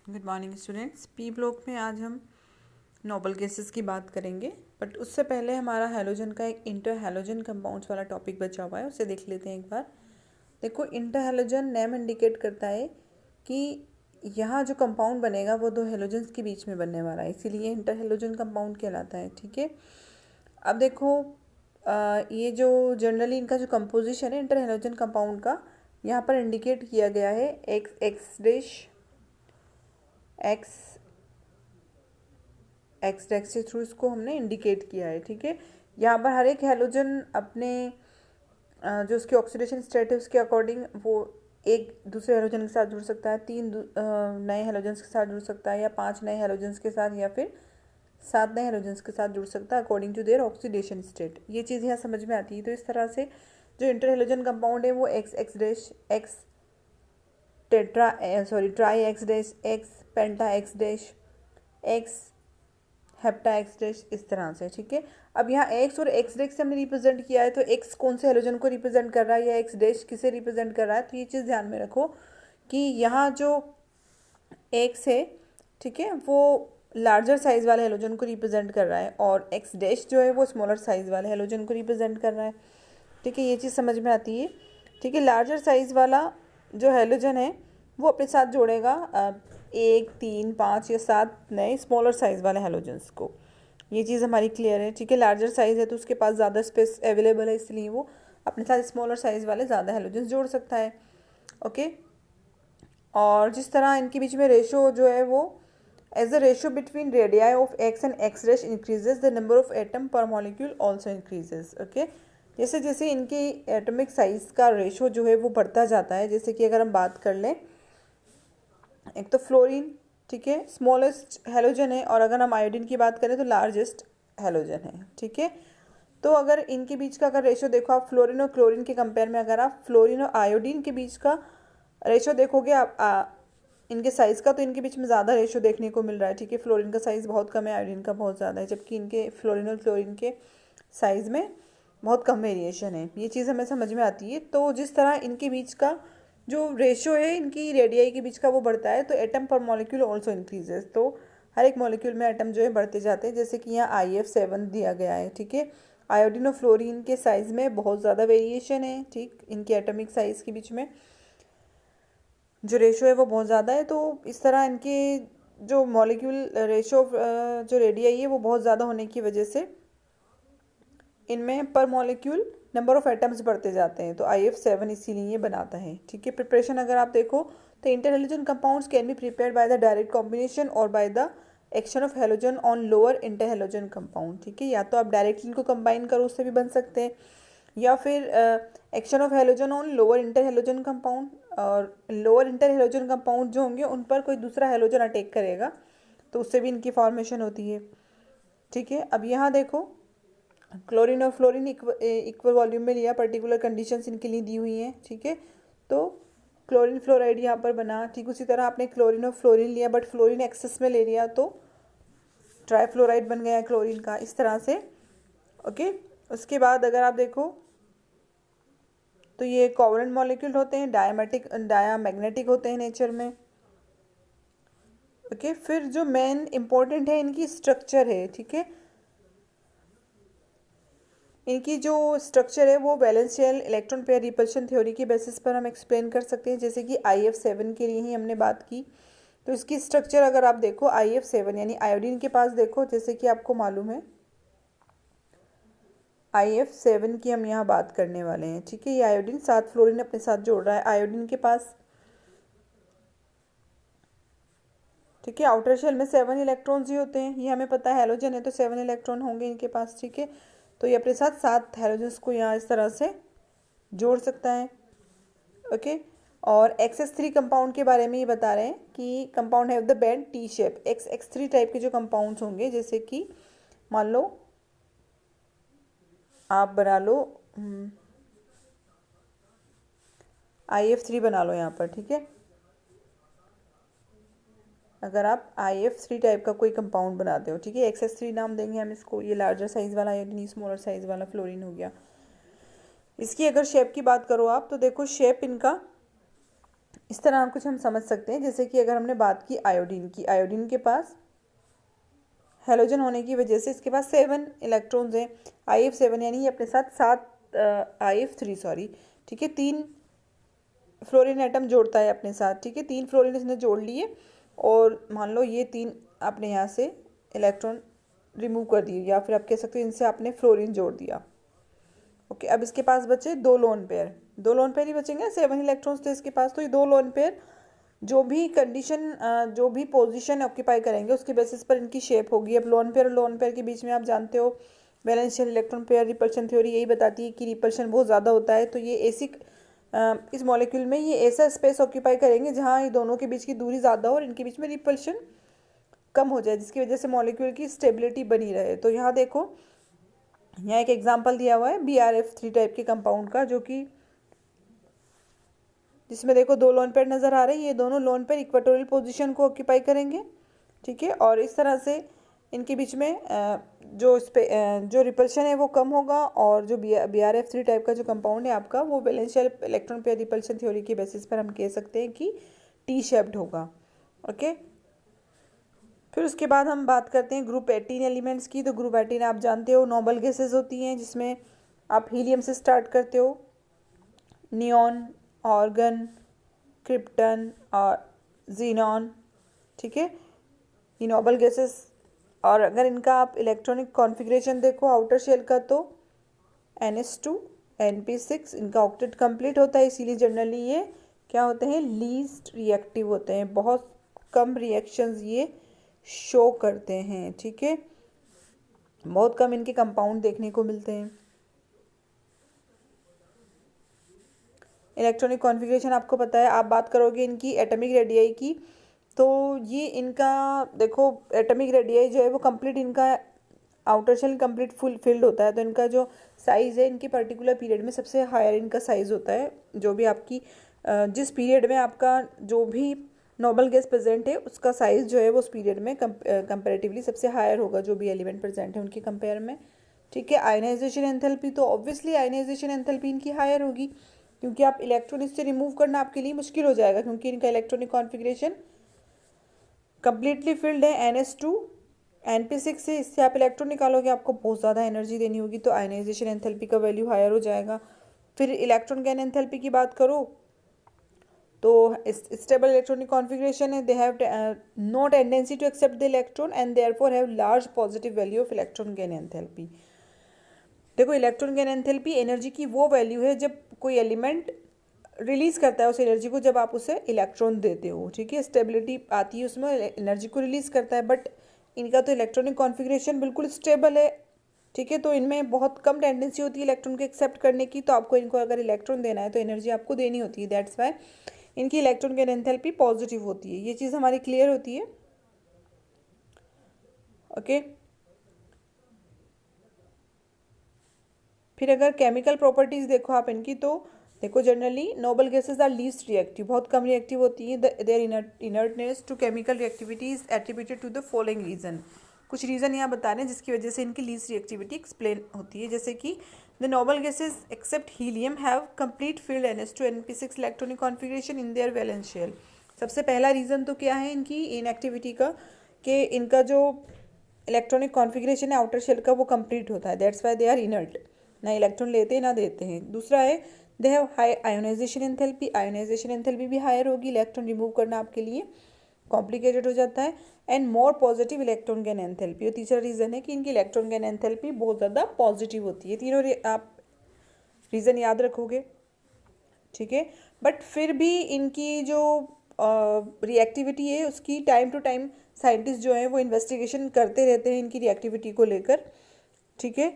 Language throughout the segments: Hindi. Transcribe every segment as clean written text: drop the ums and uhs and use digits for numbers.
Good morning students. P block में आज हम नोबल गैसेस की बात करेंगे, बट उससे पहले हमारा हैलोजन का एक इंटर हैलोजन कंपाउंड्स वाला टॉपिक बचा हुआ है, उसे देख लेते हैं एक बार। देखो, इंटर हैलोजन नेम इंडिकेट करता है कि यहाँ जो कंपाउंड बनेगा वो दो हैलोजन्स के बीच में बनने वाला है, इसीलिए इंटर हैलोजन कंपाउंड कहलाता है। ठीक है, अब देखो ये जो जनरली इनका जो कंपोजिशन है इंटर हैलोजन कंपाउंड का, यहाँ पर इंडिकेट किया गया है x X dash x X dash के थ्रू इसको हमने इंडिकेट किया है। ठीक है, यहाँ पर हर एक हैलोजन अपने जो उसकी ऑक्सीडेशन स्टेट है उसके अकॉर्डिंग वो एक दूसरे हैलोजन के साथ जुड़ सकता है, तीन नए हैलोजन्स के साथ जुड़ सकता है, या 5 नए हैलोजन्स के साथ, या फिर 7 नए हैलोजन्स के साथ जुड़ सकता है according to their oxidation state. ये चीज़ यहाँ समझ में आती है। तो इस तरह से जो इंटर हैलोजन कंपाउंड है वो X X dash X tri X dash X penta X dash X hepta X dash, इस तरह से। ठीक है, अब यहाँ एक्स और एक्स डैश से हमने रिप्रेजेंट किया है, तो एक्स कौन से हैलोजन को रिप्रेजेंट कर रहा है या एक्स डैश किसे रिप्रेजेंट कर रहा है, तो ये चीज़ ध्यान में रखो कि यहाँ जो एक्स है, ठीक है, वो लार्जर साइज वाले हैलोजन को रिप्रेजेंट कर रहा है और एक्स डैश जो है वो स्मॉलर साइज वाले हैलोजन को रिप्रेजेंट कर रहा है। ठीक है, ये चीज़ समझ में आती है। ठीक है, लार्जर साइज वाला जो हैलोजन है वो अपने साथ जोड़ेगा 1, 3, 5 या 7 नए स्मॉलर साइज वाले हैलोजन्स को। ये चीज़ हमारी क्लियर है। ठीक है, लार्जर साइज है तो उसके पास ज़्यादा स्पेस अवेलेबल है, इसलिए वो अपने साथ स्मॉलर साइज वाले ज़्यादा हैलोजन्स जोड़ सकता है। ओके, और जिस तरह इनके बीच में रेशो जो है वो as the ratio between radii of X and X dash increases the number of atom per molecule also increases. Okay, जैसे जैसे इनकी एटॉमिक साइज का रेशो जो है वो बढ़ता जाता है, जैसे कि अगर हम बात कर लें, एक तो फ्लोरीन, ठीक है, स्मॉलेस्ट हैलोजन है, और अगर हम आयोडीन की बात करें तो लार्जेस्ट हैलोजन है। ठीक है, तो अगर इनके बीच का अगर रेशो देखो आप, फ्लोरीन और क्लोरीन के कंपेयर में अगर आप फ्लोरीन और आयोडीन के बीच का रेशो देखोगे आप इनके साइज़ का, तो इनके बीच में ज़्यादा रेशो देखने को मिल रहा है। ठीक है, फ्लोरीन का साइज़ बहुत कम है, आयोडीन का बहुत ज़्यादा है, जबकि इनके फ्लोरीन और क्लोरीन के साइज़ में बहुत कम वेरिएशन है। ये चीज़ हमें समझ में आती है। तो जिस तरह इनके बीच का जो रेशो है इनकी रेडियाई के बीच का वो बढ़ता है, तो atom per molecule also increases, तो हर एक मॉलिक्यूल में एटम जो है बढ़ते जाते हैं, जैसे कि यहाँ IF7 दिया गया है। ठीक है, आयोडीन और फ्लोरीन के साइज़ में बहुत ज़्यादा वेरिएशन है। ठीक, इनके एटॉमिक साइज़ के बीच में जो रेशो है वो बहुत ज़्यादा है, तो इस तरह इनके जो मॉलिक्यूल रेशो जो रेडियाई है वो बहुत ज़्यादा होने की वजह से इनमें पर मॉलिक्यूल नंबर ऑफ एटम्स बढ़ते जाते हैं, तो IF7 इसीलिए ये बनाता है। ठीक है, प्रिपरेशन अगर आप देखो तो inter halogen compounds can be prepared by the direct combination और by the action of halogen on lower inter halogen compound. ठीक है, या तो आप डायरेक्टली इनको कंबाइन करो उससे भी बन सकते हैं, या फिर action of halogen on lower inter halogen compound, और लोअर इंटर हैलोजन कंपाउंड जो होंगे उन पर कोई दूसरा हैलोजन अटैक करेगा तो उससे भी इनकी फॉर्मेशन होती है। ठीक है, अब यहाँ देखो, क्लोरीन और फ्लोरीन इक्वल वॉल्यूम में लिया, पर्टिकुलर कंडीशंस इनके लिए दी हुई हैं। ठीक है, तो क्लोरीन फ्लोराइड यहाँ पर बना। ठीक, उसी तरह आपने क्लोरीन और फ्लोरीन लिया, बट फ्लोरीन एक्सेस में ले लिया तो ट्राईफ्लोराइड बन गया क्लोरीन का, इस तरह से। ओके, उसके बाद अगर आप देखो तो ये कोवलेंट मॉलिक्यूल होते हैं, डायामैग्नेटिक होते हैं नेचर में। ओके, फिर जो मेन इंपॉर्टेंट है इनकी स्ट्रक्चर है। ठीक है, इनकी जो स्ट्रक्चर है वो valence shell electron pair repulsion theory के बेसिस पर हम एक्सप्लेन कर सकते हैं, जैसे कि IF7 के लिए ही हमने बात की। तो इसकी स्ट्रक्चर अगर आप देखो, IF7 यानी आयोडीन के पास देखो, जैसे कि आपको मालूम है IF7 की हम यहाँ बात करने वाले हैं। ठीक है, ये आयोडीन 7 फ्लोरीन अपने साथ जोड़ रहा है आयोडीन के पास। ठीक है, आउटर शेल में 7 इलेक्ट्रॉन्स ही होते हैं, ये हमें पता है, हैलोजन है तो 7 इलेक्ट्रॉन होंगे इनके पास। ठीक है, तो ये अपने साथ 7 हैलोजन्स को यहाँ इस तरह से जोड़ सकता है। ओके, और XS3 कंपाउंड के बारे में ये बता रहे हैं कि compound have the band T shape. XX3 type के जो कंपाउंड्स होंगे, जैसे कि मान लो आप बना लो IF3 बना लो यहाँ पर। ठीक है, अगर आप IF3 टाइप का कोई कंपाउंड बनाते हो, ठीक है, XS3 नाम देंगे हम इसको, ये लार्जर साइज वाला आयोडीन, स्मॉलर साइज वाला फ्लोरीन हो गया। इसकी अगर शेप की बात करो आप, तो देखो शेप इनका इस तरह कुछ हम समझ सकते हैं। जैसे कि अगर हमने बात की आयोडीन की, आयोडीन के पास हेलोजन होने की वजह से इसके पास 7 इलेक्ट्रॉन्स हैं, IF7, यानी ये अपने साथ 7 IF3 सॉरी, ठीक है, 3 फ्लोरीन एटम जोड़ता है अपने साथ, ठीक है, 3 फ्लोरीन इसने जोड़ लिए और मान लो ये 3 आपने यहाँ से इलेक्ट्रॉन रिमूव कर दिए, या फिर आप कह सकते हो इनसे आपने फ्लोरीन जोड़ दिया। ओके, अब इसके पास बचे 2 लोन पेयर, 2 लोन पेयर ही बचेंगे, 7 इलेक्ट्रॉन्स थे इसके पास, तो ये 2 लोन पेयर जो भी कंडीशन जो भी पोजीशन ऑक्यूपाई करेंगे उसके बेसिस पर इनकी शेप होगी। अब लोन पेयर और लोन पेयर के बीच में आप जानते हो वैलेंशियल इलेक्ट्रॉन पेयर रिपल्शन थ्योरी यही बताती है कि रिपल्शन बहुत ज़्यादा होता है, तो ये ऐसी इस मॉलिक्यूल में ये ऐसा स्पेस ऑक्यूपाई करेंगे जहाँ ये दोनों के बीच की दूरी ज़्यादा हो और इनके बीच में रिपल्शन कम हो जाए, जिसकी वजह से मॉलिक्यूल की स्टेबिलिटी बनी रहे। तो यहाँ देखो, यहाँ एक एग्जाम्पल दिया हुआ है BRF3 टाइप के कंपाउंड का, जो कि जिसमें देखो 2 लोन पेयर नज़र आ रहे हैं, ये दोनों लोन पेयर इक्वेटोरियल पोजीशन को ऑक्यूपाई करेंगे, ठीक है, और इस तरह से इनके बीच में जो रिपल्शन है वो कम होगा, और जो BRF3 टाइप का जो कंपाउंड है आपका वो वैलेंशियल इलेक्ट्रॉन पेयर रिपल्शन थ्योरी के बेसिस पर हम कह सकते हैं कि टी शेप्ड होगा। ओके, फिर उसके बाद हम बात करते हैं ग्रुप 18 एलिमेंट्स की। तो ग्रुप 18 आप जानते हो नोबल गैसेज होती हैं, जिसमें आप हीलियम से स्टार्ट करते हो, नियॉन, ऑर्गन, क्रिप्टन और जीनॉन, ठीक है, ये नोबल गैसेस। और अगर इनका आप इलेक्ट्रॉनिक कॉन्फ़िगरेशन देखो आउटर शेल का, तो NS2 NP6, इनका ऑक्टेट कंप्लीट होता है, इसीलिए जनरली ये क्या होते हैं, लीस्ट रिएक्टिव होते हैं, बहुत कम रिएक्शंस ये शो करते हैं, ठीक है, बहुत कम इनके कंपाउंड देखने को मिलते हैं। इलेक्ट्रॉनिक कॉन्फ़िगरेशन आपको पता है, आप बात करोगे इनकी एटॉमिक रेडियाई की, तो ये इनका देखो एटॉमिक रेडियाई जो है वो कंप्लीट इनका outer shell complete full filled होता है, तो इनका जो साइज़ है इनकी पर्टिकुलर पीरियड में सबसे हायर इनका साइज़ होता है। जो भी आपकी जिस पीरियड में आपका जो भी नोबल गैस प्रेजेंट है उसका साइज़ जो है वो उस पीरियड में कंपेरेटिवली सबसे हायर होगा, जो भी एलिमेंट प्रेजेंट है उनके कंपेयर में, ठीक है। आयनाइजेशन एंथैल्पी, तो ऑब्वियसली आयनाइजेशन एंथैल्पी इनकी हायर होगी, क्योंकि आप इलेक्ट्रॉन इससे रिमूव करना आपके लिए मुश्किल हो जाएगा, क्योंकि इनका इलेक्ट्रॉनिक कॉन्फ़िगरेशन कंप्लीटली फिल्ड है NS2 NP6 से, इससे आप इलेक्ट्रॉन निकालोगे आपको बहुत ज़्यादा एनर्जी देनी होगी, तो आयनाइजेशन एंथैल्पी का वैल्यू हायर हो जाएगा। फिर इलेक्ट्रॉन गैन एंथैल्पी की बात करो तो स्टेबल इलेक्ट्रॉनिक कॉन्फ़िगरेशन है, they have no tendency to accept the electron and therefore have large positive value of electron gain enthalpy. देखो इलेक्ट्रॉन गैन एंथैल्पी एनर्जी की वो वैल्यू है जब कोई एलिमेंट रिलीज़ करता है उस एनर्जी को, जब आप उसे इलेक्ट्रॉन देते हो, ठीक है, स्टेबिलिटी आती है उसमें, एनर्जी को रिलीज़ करता है। बट इनका तो इलेक्ट्रॉनिक कॉन्फ़िगरेशन बिल्कुल स्टेबल है, ठीक है, तो इनमें बहुत कम टेंडेंसी होती है इलेक्ट्रॉन को एक्सेप्ट करने की, तो आपको इनको अगर इलेक्ट्रॉन देना है तो एनर्जी आपको देनी होती है, दैट्स वाई इनकी इलेक्ट्रॉन गैन एंथैल्पी पॉजिटिव होती है। ये चीज़ हमारी क्लियर होती है, ओके। फिर अगर केमिकल प्रॉपर्टीज़ देखो आप इनकी, तो देखो generally noble gases are least reactive, बहुत कम रिएक्टिव होती है, their inertness to chemical reactivity is attributed to the following reason. कुछ रीज़न यहाँ बता रहे हैं जिसकी वजह से इनकी लीस्ट रिएक्टिविटी एक्सप्लेन होती है, जैसे कि the noble gases except helium have complete filled NS2 NP6 electronic configuration in their valence shell. सबसे पहला रीज़न तो क्या है इनकी इनएक्टिविटी का, कि इनका जो इलेक्ट्रॉनिक कॉन्फ़िगरेशन है आउटर शेल का वो कंप्लीट होता है, that's why they are inert, ना इलेक्ट्रॉन लेते हैं ना देते हैं। दूसरा है they have high ionisation enthalpy, ionisation enthalpy भी हायर होगी, इलेक्ट्रॉन रिमूव करना आपके लिए कॉम्प्लिकेटेड हो जाता है, and more positive electron gain enthalpy. और तीसरा रीज़न है कि इनकी इलेक्ट्रॉन गैन एंथैल्पी बहुत ज़्यादा पॉजिटिव होती है। तीनों आप रीज़न याद रखोगे, ठीक है। बट फिर भी इनकी जो रिएक्टिविटी है उसकी टाइम टू टाइम साइंटिस्ट जो हैं वो इन्वेस्टिगेशन करते रहते हैं इनकी रिएक्टिविटी को लेकर, ठीक है।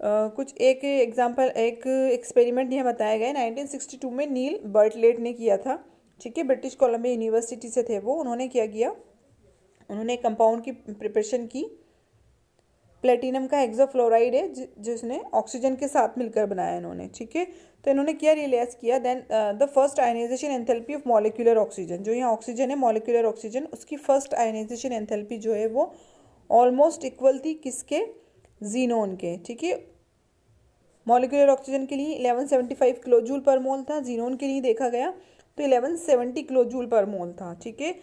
कुछ एक एग्जांपल, एक एक्सपेरिमेंट यहाँ बताया गया है 1962 में नील बर्टलेट ने किया था, ठीक है, ब्रिटिश कोलंबिया यूनिवर्सिटी से थे वो। उन्होंने क्या किया, उन्होंने कंपाउंड की प्रिपरेशन की, प्लेटिनम का हेक्साफ्लोराइड है जिसने ऑक्सीजन के साथ मिलकर बनाया इन्होंने, ठीक है। तो इन्होंने क्या रियलाइज़ किया, then the first ionisation enthalpy of molecular oxygen, जो यहाँ ऑक्सीजन है मॉलिक्यूलर ऑक्सीजन, उसकी फर्स्ट आयनाइजेशन एंथैल्पी जो है वो ऑलमोस्ट इक्वल थी किसके, जीनोन के, ठीक है। मॉलिक्यूलर ऑक्सीजन के लिए 1175 किलो जूल पर मोल था, जीनोन के लिए देखा गया तो 1170 किलो जूल पर मोल था। ठीक है,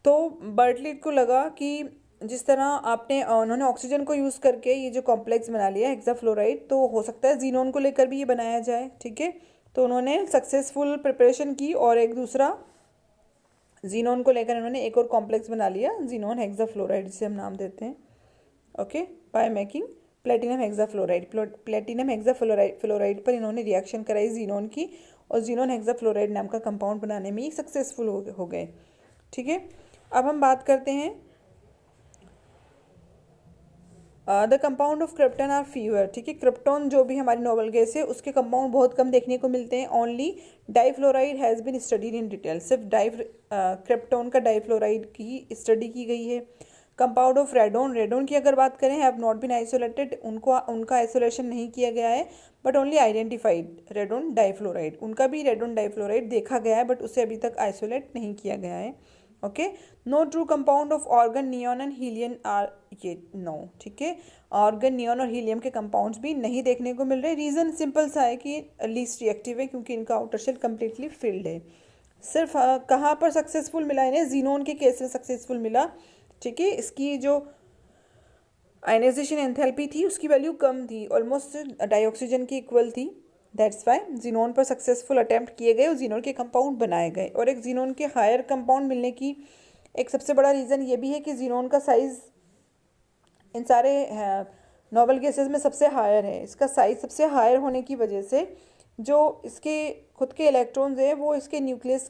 तो बर्टलेट को लगा कि जिस तरह आपने उन्होंने ऑक्सीजन को यूज़ करके ये जो कॉम्प्लेक्स बना लिया हेक्साफ्लोराइड, तो हो सकता है जीनोन को लेकर भी ये बनाया जाए। ठीक है, तो उन्होंने सक्सेसफुल प्रिपरेशन की और एक दूसरा जीनोन को लेकर इन्होंने एक और कॉम्प्लेक्स बना लिया, जीनोन हेक्साफ्लोराइड जिसे हम नाम देते हैं। Okay, by making platinum hexafluoride. Platinum hexafluoride पर इन्होंने रिएक्शन कराई जीनोन की और जीनोन हेक्साफ्लोराइड नाम का कंपाउंड बनाने में ही सक्सेसफुल हो गए। ठीक है, अब हम बात करते हैं the compound of krypton are fewer. ठीक है, क्रिप्टॉन जो भी हमारी नोबल गैस है उसके कंपाउंड बहुत कम देखने को मिलते हैं। Only difluoride has been studied in detail. सिर्फ क्रिप्टॉन का डाइफ्लोराइड की स्टडी की गई है। कंपाउंड ऑफ रेडोन, रेडोन की अगर बात करें हैव नॉट बीन आइसोलेटेड, उनका आइसोलेशन नहीं किया गया है but only identified radon difluoride. उनका भी रेडोन डाइफ्लोराइड देखा गया है बट उसे अभी तक आइसोलेट नहीं किया गया है। Okay, no true compound of argon neon and helium are, ये नो। ठीक है, ऑर्गन नियॉन और हीलियम के कंपाउंड्स भी नहीं देखने को मिल रहे। रीज़न सिंपल सा है कि लीस्ट रिएक्टिव है क्योंकि इनका आउटर शेल कम्प्लीटली फिल्ड है। सिर्फ कहाँ पर सक्सेसफुल मिला इन्हें, जीनोन के केस में सक्सेसफुल मिला। ठीक है, इसकी जो आयनाइजेशन एंथैल्पी थी उसकी वैल्यू कम थी, ऑलमोस्ट डाइऑक्सीजन की इक्वल थी। दैट्स वाई जीनोन पर सक्सेसफुल अटैम्प्ट किए गए और जीनोन के कंपाउंड बनाए गए। और एक जीनोन के हायर कंपाउंड मिलने की एक सबसे बड़ा रीज़न ये भी है कि जीनोन का साइज़ इन सारे नोबल गैसेस में सबसे हायर है। इसका साइज़ सबसे हायर होने की वजह से जो इसके खुद के इलेक्ट्रॉन्स हैं वो इसके न्यूक्लियस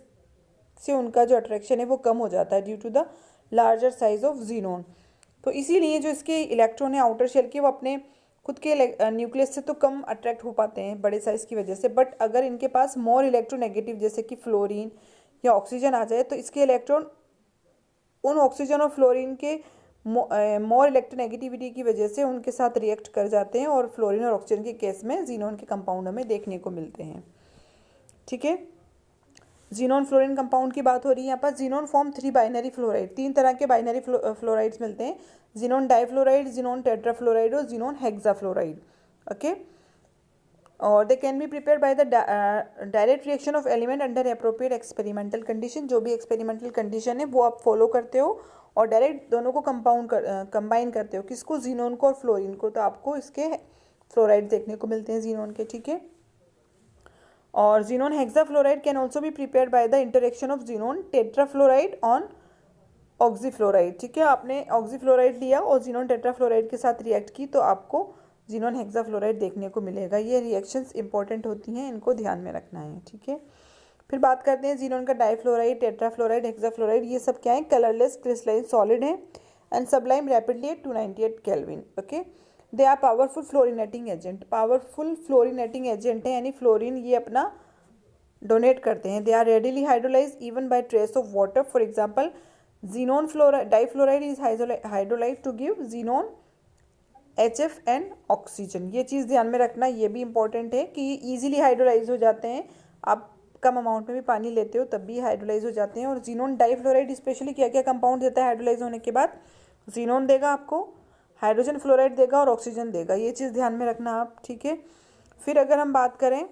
से उनका जो अट्रैक्शन है वो कम हो जाता है due to the larger size of xenon. तो इसीलिए जो इसके इलेक्ट्रॉन है आउटर शेल के वो अपने खुद के न्यूक्लियस से तो कम अट्रैक्ट हो पाते हैं बड़े साइज़ की वजह से। बट अगर इनके पास मोर इलेक्ट्रोनेगेटिव जैसे कि फ्लोरीन या ऑक्सीजन आ जाए तो इसके इलेक्ट्रॉन उन ऑक्सीजन और फ्लोरीन के मोर इलेक्ट्रोनेगेटिविटी की वजह से उनके साथ रिएक्ट कर जाते हैं और फ्लोरीन और ऑक्सीजन के केस में जीनोन के कंपाउंड हमें देखने को मिलते हैं। ठीक है, जीनोन फ्लोरीन कंपाउंड की बात हो रही है यहाँ पर। जीनोन फॉर्म 3 बाइनरी फ्लोराइड, 3 तरह के बाइनरी फ्लोराइड्स मिलते हैं, जीनोन डाइफ्लोराइड, जीनोन टेट्राफ्लोराइड और जीनोन हेक्साफ्लोराइड। ओके, और they can be prepare by the direct reaction of element under appropriate experimental condition. जो भी एक्सपेरिमेंटल कंडीशन है वो आप फॉलो करते हो और डायरेक्ट दोनों को कंबाइन करते हो, किसको, जीनोन को और फ्लोरीन को, तो आपको इसके फ्लोराइड देखने को मिलते हैं जीनोन के। ठीक है, और xenon hexafluoride can also be prepared by the interaction of xenon tetrafluoride on oxyfluoride. ठीक है, आपने ऑक्सीफ्लोराइड लिया और जीनोन टेट्राफ्लोराइड के साथ रिएक्ट की तो आपको जीनोन हेक्साफ्लोराइड देखने को मिलेगा। ये रिएक्शंस इंपॉर्टेंट होती हैं, इनको ध्यान में रखना है। ठीक है, फिर बात करते हैं जीनोन का डाइफ्लोराइड, टेट्राफ्लोराइड, हेक्साफ्लोराइड। ये सब क्या है, कलरलेस क्रिस्टलाइन सॉलिड है and sublime rapidly at 298 kelvin. Okay, they are powerful fluorinating agent, powerful fluorinating agent है, यानी फ्लोरीन ये अपना डोनेट करते हैं। They are readily hydrolyse even by trace of water. For example xenon difluoride is hydrolyse to give xenon HF and oxygen. ये चीज़ ध्यान में रखना, ये भी इंपॉर्टेंट है कि ईजिली हाइड्रोलाइज हो जाते हैं। आप कम अमाउंट में भी पानी लेते हो तब भी हाइड्रोलाइज हो जाते हैं। और जीनोन डाइफ्लोराइड स्पेशली क्या क्या कंपाउंड देता है हाइड्रोलाइज होने के बाद, जीनोन देगा आपको, हाइड्रोजन फ्लोराइड देगा और ऑक्सीजन देगा। ये चीज़ ध्यान में रखना आप। ठीक है, फिर अगर हम बात करें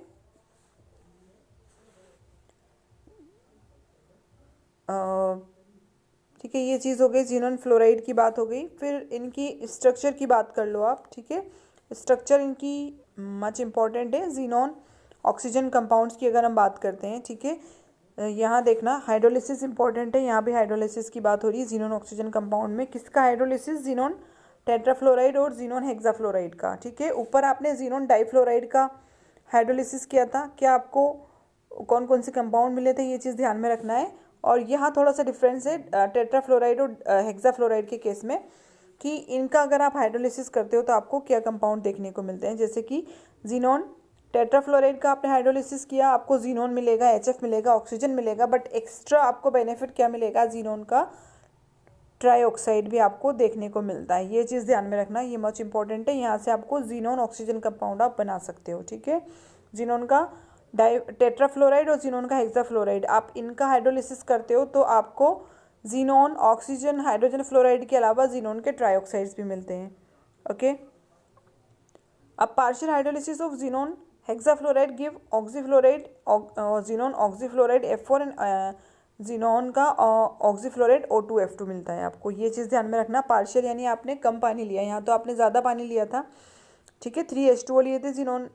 ठीक है, ये चीज़ हो गई, जीनोन फ्लोराइड की बात हो गई। फिर इनकी स्ट्रक्चर की बात कर लो आप। ठीक है, स्ट्रक्चर इनकी मच इम्पॉर्टेंट है। जीनोन ऑक्सीजन कंपाउंड्स की अगर हम बात करते हैं, ठीक है, यहाँ देखना हाइड्रोलिसिस इंपॉर्टेंट है, यहाँ भी हाइड्रोलिसिस की बात हो रही है जीनोन ऑक्सीजन कंपाउंड में। किसका हाइड्रोलिसिस, जीनोन टेट्राफ्लोराइड और जीनोन हेक्साफ्लोराइड का। ठीक है, ऊपर आपने जीनोन डाइफ्लोराइड का हाइड्रोलिसिस किया था, क्या आपको कौन कौन से कंपाउंड मिले थे ये चीज़ ध्यान में रखना है। और यहाँ थोड़ा सा डिफरेंस है टेट्राफ्लोराइड और हेक्साफ्लोराइड के केस में कि इनका अगर आप हाइड्रोलिसिस करते हो तो आपको क्या कंपाउंड देखने को मिलते हैं। जैसे कि जीनोन टेट्राफ्लोराइड का आपने हाइड्रोलिसिस किया, आपको जीनोन मिलेगा, HF मिलेगा, ऑक्सीजन मिलेगा, बट एक्स्ट्रा आपको बेनिफिट क्या मिलेगा, जीनोन का ट्राईऑक्साइड भी आपको देखने को मिलता है। ये चीज़ ध्यान में रखना, ये मच इंपॉर्टेंट है। यहाँ से आपको जीनोन ऑक्सीजन कंपाउंड आप बना सकते हो। ठीक है, जीनोन का टेट्राफ्लोराइड और जीनोन का हेक्साफ्लोराइड, आप इनका हाइड्रोलिसिस करते हो तो आपको जीनोन ऑक्सीजन हाइड्रोजन फ्लोराइड के अलावा जीनोन के ट्राईऑक्साइड्स भी मिलते हैं। ओके, अब partial hydrolysis of xenon hexafluoride give oxyfluoride, xenon oxyfluoride F4 and xenon का ऑक्सीफ्लोराइड O2F2 मिलता है आपको। ये चीज़ ध्यान में रखना। पार्शियल यानी आपने कम पानी लिया, यहाँ तो आपने ज़्यादा पानी लिया था, ठीक है, 3H2O लिए थे जीनोन,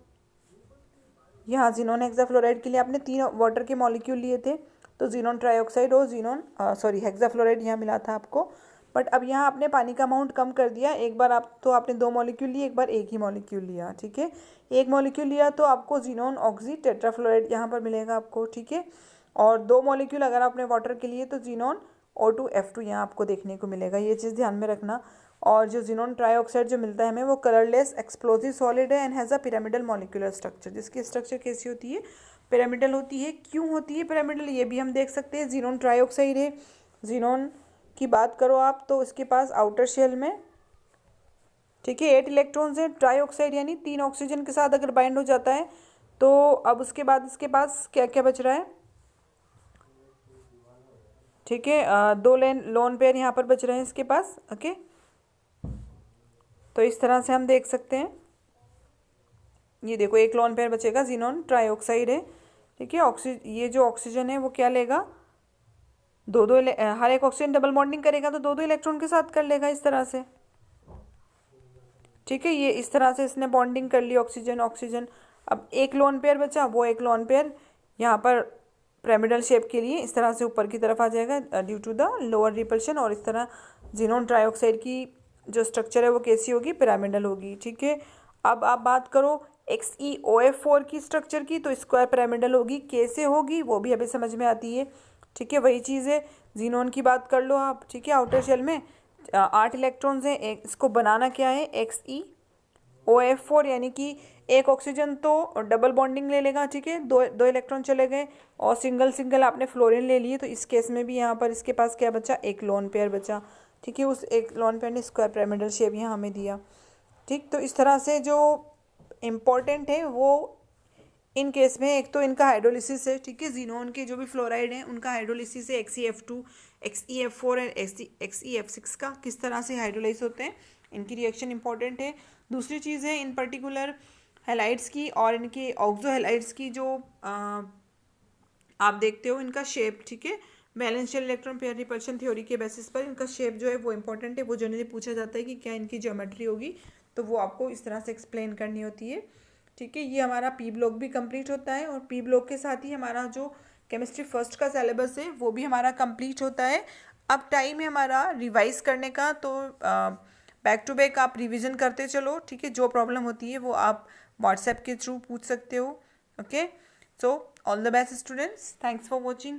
यहाँ जीनोन हेक्साफ्लोराइड के लिए आपने 3 वाटर के मॉलिक्यूल लिए थे, तो जीनोन ट्राइऑक्साइड और जीनोन हेक्साफ्लोराइड यहाँ मिला था आपको। बट अब यहाँ आपने पानी का अमाउंट कम कर दिया, एक बार आप तो आपने 2 मॉलिक्यूल लिए, एक बार एक ही मॉलिक्यूल लिया, ठीक है, एक मॉलिक्यूल लिया तो आपको जीनोन ऑक्सी टेट्राफ्लोराइड यहाँ पर मिलेगा आपको, ठीक है, और 2 मॉलिक्यूल अगर आपने वाटर के लिए तो जीनोन O2F2 यहाँ आपको देखने को मिलेगा। ये चीज़ ध्यान में रखना। और जो जीनोन ट्राइऑक्साइड जो मिलता है हमें वो कलरलेस एक्सप्लोसिव सॉलिड है and has a pyramidal molecular structure, जिसकी स्ट्रक्चर कैसी होती है, पिरामिडल होती है। क्यों होती है पिरामिडल, ये भी हम देख सकते हैं। जीनोन ट्राइऑक्साइड है, जीनोन की बात करो आप तो इसके पास आउटर शेल में, ठीक है, 8 इलेक्ट्रॉन्स हैं। ट्राइऑक्साइड यानी 3 ऑक्सीजन के साथ अगर बाइंड हो जाता है तो अब उसके बाद इसके पास क्या क्या बच रहा है, ठीक है, 2 लोन पेयर यहाँ पर बच रहे हैं इसके पास, ओके। तो इस तरह से हम देख सकते हैं, ये देखो एक लोन पेयर बचेगा, जीनोन ट्राइऑक्साइड है, ठीक है। ये जो ऑक्सीजन है वो क्या लेगा, हर एक ऑक्सीजन डबल बॉन्डिंग करेगा तो 2 इलेक्ट्रॉन के साथ कर लेगा इस तरह से, ठीक है। ये इस तरह से इसने बॉन्डिंग कर ली ऑक्सीजन ऑक्सीजन। अब एक लोन पेयर बचा, वो एक लोन पेयर यहाँ पर पिरामिडल शेप के लिए इस तरह से ऊपर की तरफ आ जाएगा due to the lower repulsion. और इस तरह जीनोन ट्राइऑक्साइड की जो स्ट्रक्चर है वो कैसी होगी, पिरामिडल होगी, ठीक है। अब आप बात करो XeOF4 की स्ट्रक्चर की, तो स्क्वायर पिरामिडल होगी। कैसे होगी वो भी अभी समझ में आती है, ठीक है। वही चीज़ है, जीनोन की बात कर लो आप, ठीक है। आउटर शेल में 8 इलेक्ट्रॉन्स हैं, इसको बनाना क्या है, XeOF4 यानी कि एक ऑक्सीजन तो डबल बॉन्डिंग ले लेगा, ठीक है, दो इलेक्ट्रॉन चले गए, और सिंगल सिंगल आपने फ्लोरीन ले लिए, तो इस केस में भी यहाँ पर इसके पास क्या बचा, एक लोन पेयर बचा, ठीक है। उस एक लोन पेयर ने स्क्वायर पिरामिडल शेप यहाँ हमें दिया, ठीक। तो इस तरह से जो इम्पोर्टेंट है वो इन केस में, एक तो इनका हाइड्रोलिसिस है, ठीक है, जीनोन के जो भी फ्लोराइड हैं उनका हाइड्रोलिसिस है, XeF2 XeF4 और XeF6 का किस तरह से हाइड्रोलाइज होते हैं, इनकी रिएक्शन इंपॉर्टेंट है। दूसरी चीज़ है इन पर्टिकुलर हेलाइड्स की और इनके ऑक्सो हेलाइड्स की जो आप देखते हो इनका शेप, ठीक है, valence shell electron pair repulsion theory के बेसिस पर इनका शेप जो है वो इंपॉर्टेंट है। वो जनरली पूछा जाता है कि क्या इनकी ज्योमेट्री होगी, तो वो आपको इस तरह से एक्सप्लेन करनी होती है, ठीक है। ये हमारा पी ब्लॉक भी कंप्लीट होता है, और पी ब्लॉक के साथ ही हमारा जो केमिस्ट्री फर्स्ट का सिलेबस है वो भी हमारा कंप्लीट होता है। अब टाइम है हमारा रिवाइज करने का, तो बैक टू बैक आप रिवीजन करते चलो, ठीक है। जो प्रॉब्लम होती है वो आप व्हाट्सएप के थ्रू पूछ सकते हो, okay. So all the best students, thanks for watching.